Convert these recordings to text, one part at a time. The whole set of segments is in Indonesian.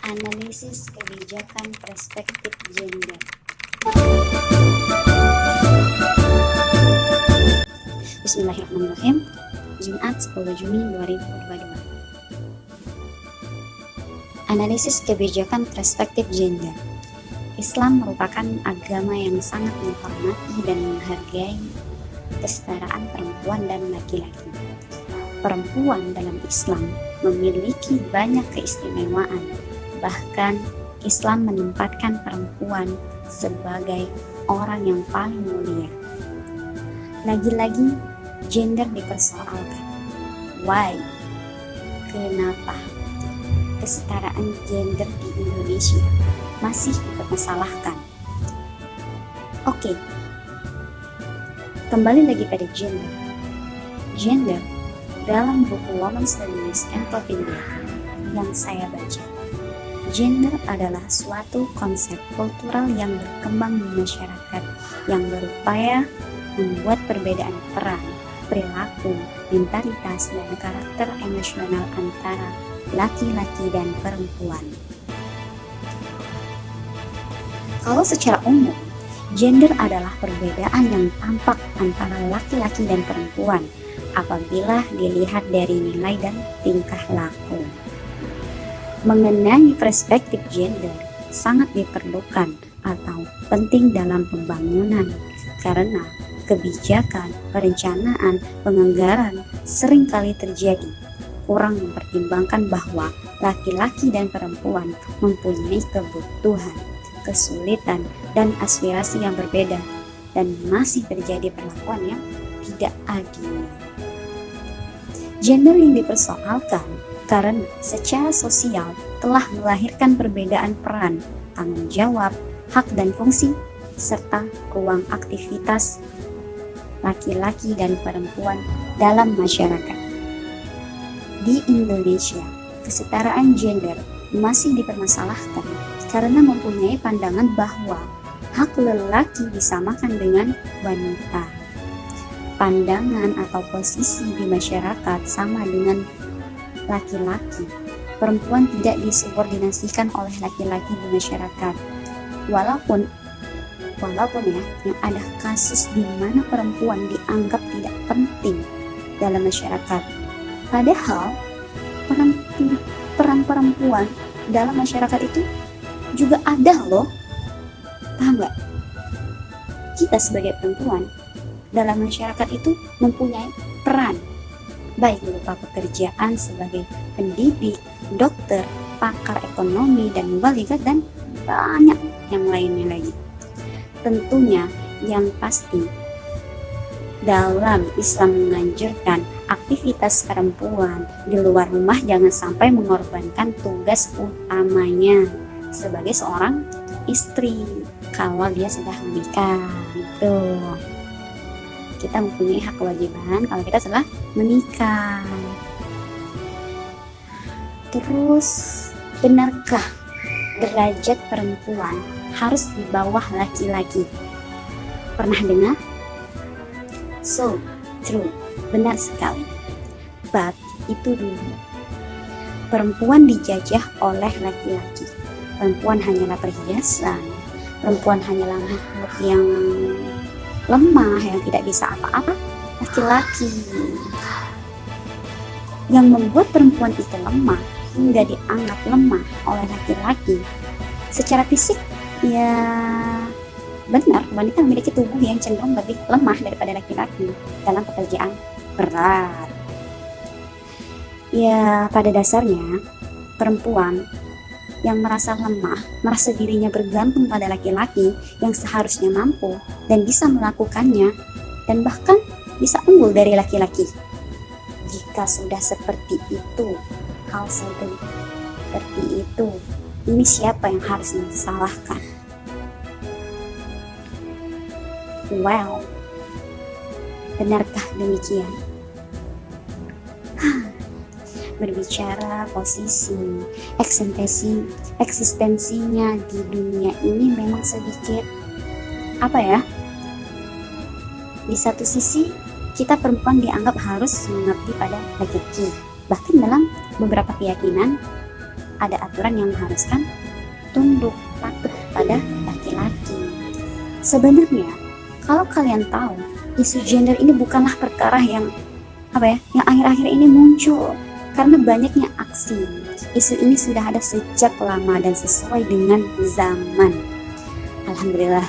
Analisis kebijakan perspektif gender. Bismillahirrahmanirrahim. Jumat 10 Juni 2022. Analisis kebijakan perspektif gender. Islam merupakan agama yang sangat menghormati dan menghargai kesetaraan perempuan dan laki-laki. Perempuan dalam Islam memiliki banyak keistimewaan. Bahkan Islam menempatkan perempuan sebagai orang yang paling mulia. Lagi-lagi gender dipersoalkan. Why? Kenapa? Kesetaraan gender di Indonesia masih dipermasalahkan. Oke. Kembali lagi pada gender. Gender dalam buku Women's Studies and India yang saya baca. Gender adalah suatu konsep kultural yang berkembang di masyarakat yang berupaya membuat perbedaan peran, perilaku, mentalitas, dan karakter emosional antara laki-laki dan perempuan. Kalau secara umum, gender adalah perbedaan yang tampak antara laki-laki dan perempuan apabila dilihat dari nilai dan tingkah laku. Mengenai perspektif gender sangat diperlukan atau penting dalam pembangunan karena kebijakan, perencanaan, penganggaran seringkali terjadi kurang mempertimbangkan bahwa laki-laki dan perempuan mempunyai kebutuhan, kesulitan, dan aspirasi yang berbeda dan masih terjadi perlakuan yang tidak adil. Gender yang dipersoalkan karena secara sosial telah melahirkan perbedaan peran, tanggung jawab, hak dan fungsi, serta ruang aktivitas laki-laki dan perempuan dalam masyarakat. Di Indonesia, kesetaraan gender masih dipermasalahkan karena mempunyai pandangan bahwa hak lelaki disamakan dengan wanita. Pandangan atau posisi di masyarakat sama dengan laki-laki. Perempuan tidak disubordinasikan oleh laki-laki di masyarakat. Walaupun ya, yang ada kasus di mana perempuan dianggap tidak penting dalam masyarakat. Padahal peran perempuan dalam masyarakat itu juga ada loh. Paham gak? Kita sebagai perempuan dalam masyarakat itu mempunyai peran, baik berupa pekerjaan sebagai pendidik, dokter, pakar ekonomi, dan mubalighat, dan banyak yang lainnya lagi. Tentunya yang pasti dalam Islam menganjurkan aktivitas perempuan di luar rumah jangan sampai mengorbankan tugas utamanya sebagai seorang istri kalau dia sudah menikah. Gitu. Kita mempunyai hak kewajiban kalau kita setelah menikah. Terus, benarkah derajat perempuan harus di bawah laki-laki? Pernah dengar? So, true, benar sekali. But itu dulu. Perempuan dijajah oleh laki-laki. Perempuan hanyalah perhiasan. Perempuan hanyalah makhluk yang lemah, yang tidak bisa apa-apa. Laki-laki yang membuat perempuan itu lemah hingga dianggap lemah oleh laki-laki secara fisik, ya benar, wanita memiliki tubuh yang cenderung lebih lemah daripada laki-laki dalam pekerjaan berat. Ya, pada dasarnya perempuan yang merasa lemah, merasa dirinya bergantung pada laki-laki yang seharusnya mampu dan bisa melakukannya, dan bahkan bisa unggul dari laki-laki. Jika sudah seperti itu, hal seperti itu, ini siapa yang harus disalahkan? Well, benarkah demikian? Berbicara posisi, eksistensinya di dunia ini memang sedikit di satu sisi kita perempuan dianggap harus mengabdi pada laki-laki. Bahkan dalam beberapa keyakinan ada aturan yang mengharuskan tunduk patuh pada laki-laki. Sebenarnya kalau kalian tahu, isu gender ini bukanlah perkara yang yang akhir-akhir ini muncul karena banyaknya aksi. Isu ini sudah ada sejak lama dan sesuai dengan zaman. Alhamdulillah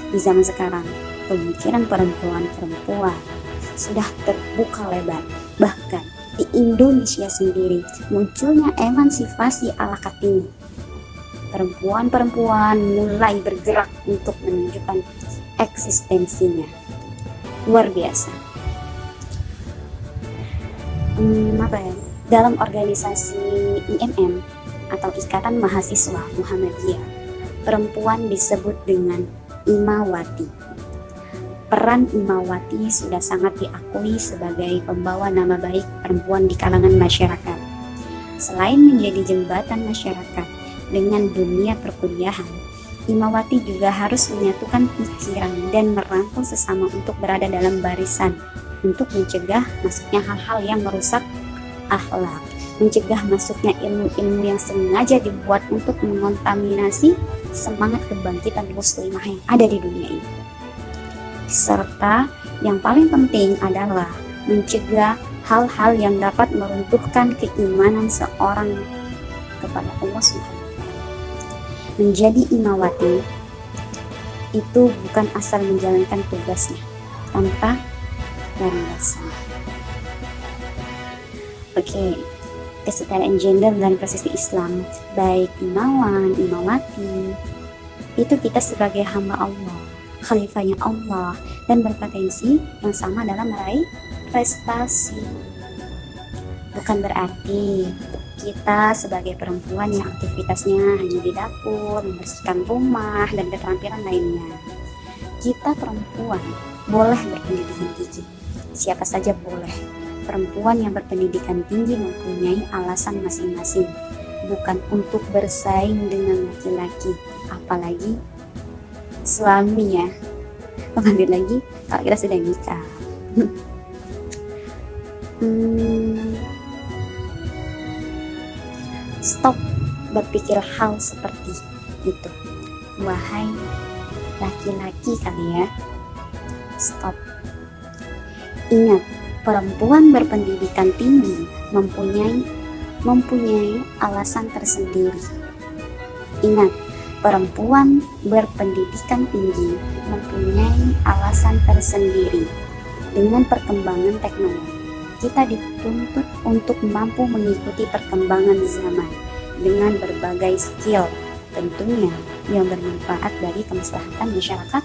di zaman sekarang pemikiran perempuan sudah terbuka lebar. Bahkan di Indonesia sendiri munculnya emansipasi ala Kartini. Perempuan-perempuan mulai bergerak untuk menunjukkan eksistensinya. Luar biasa. Dalam organisasi IMM atau Ikatan Mahasiswa Muhammadiyah, perempuan disebut dengan Imawati. Peran Imawati sudah sangat diakui sebagai pembawa nama baik perempuan di kalangan masyarakat. Selain menjadi jembatan masyarakat dengan dunia perkuliahan, Imawati juga harus menyatukan pikiran dan merangkul sesama untuk berada dalam barisan untuk mencegah masuknya hal-hal yang merusak akhlak, mencegah masuknya ilmu-ilmu yang sengaja dibuat untuk mengontaminasi semangat kebangkitan muslimah yang ada di dunia ini. Serta yang paling penting adalah mencegah hal-hal yang dapat meruntuhkan keimanan seorang kepada Allah Subhanahu wa Ta'ala. Menjadi imawati itu bukan asal menjalankan tugasnya tanpa landasan. Oke, kesetaraan gender dan prosesi Islam, baik imawan, imawati, itu kita sebagai hamba Allah, khalifahnya Allah, dan berpotensi yang sama dalam meraih prestasi. Bukan berarti kita sebagai perempuan yang aktivitasnya hanya di dapur, membersihkan rumah, dan keterampilan lainnya. Kita perempuan boleh berpendidikan tinggi, siapa saja boleh. Perempuan yang berpendidikan tinggi mempunyai alasan masing-masing, bukan untuk bersaing dengan laki-laki, apalagi suami ya. Pengambil lagi kalau kita sudah nikah. Stop berpikir hal seperti itu, wahai laki-laki kali ya. Stop. Ingat, perempuan berpendidikan tinggi mempunyai alasan tersendiri. Ingat, perempuan berpendidikan tinggi mempunyai alasan tersendiri. Dengan perkembangan teknologi, kita dituntut untuk mampu mengikuti perkembangan zaman dengan berbagai skill, tentunya yang bermanfaat bagi kemaslahatan masyarakat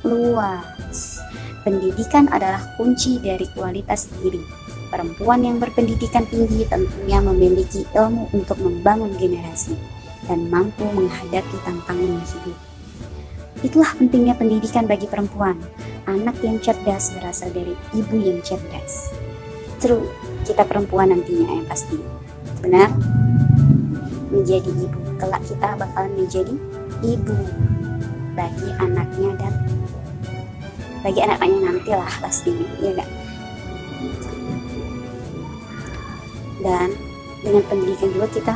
luas. Pendidikan adalah kunci dari kualitas diri. Perempuan yang berpendidikan tinggi tentunya memiliki ilmu untuk membangun generasi dan mampu menghadapi tantangan hidup. Itulah pentingnya pendidikan bagi perempuan. Anak yang cerdas berasal dari ibu yang cerdas. True, kita perempuan nantinya yang pasti. Benar? Menjadi ibu. Kelak kita bakalan menjadi ibu bagi anaknya dan bagi anak-anaknya nanti lah pastinya, ya gak? Dan dengan pendidikan juga kita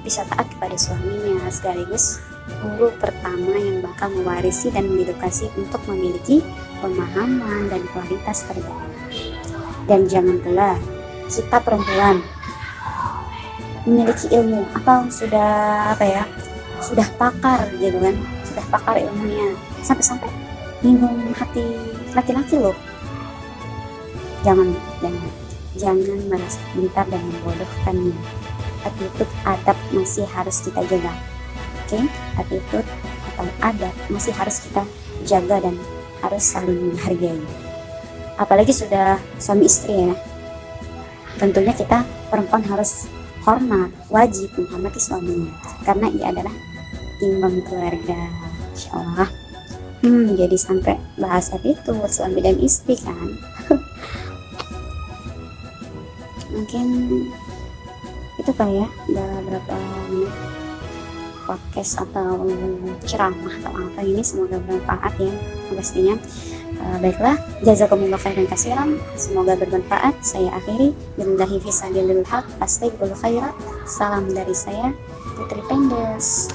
bisa taat kepada suaminya, sekaligus guru pertama yang bakal mewarisi dan mengedukasi untuk memiliki pemahaman dan kualitas terbaik. Dan jangan pula kita perempuan memiliki ilmu atau sudah pakar gitu kan, sudah pakar ilmunya sampai bingung hati laki-laki loh. Jangan merasa pintar dan membodohkannya. Attitude adab masih harus kita jaga. Oke? Attitude atau adab masih harus kita jaga dan harus saling menghargai. Apalagi sudah suami istri ya. Tentunya kita perempuan harus hormat, wajib menghormati suaminya karena ia adalah timbang keluarga. Insyaallah. Jadi sampai bahas itu suami dan istri kan. Mungkin itu kali ya, udah berapa menit podcast atau ceramah atau apa ini, semoga bermanfaat ya. pastinya. Baiklah, jazakumullah khairan katsiran, semoga bermanfaat. Saya akhiri, billahi fisabilil haq, astagfirullah khairat. Salam dari saya, Putri Pendes.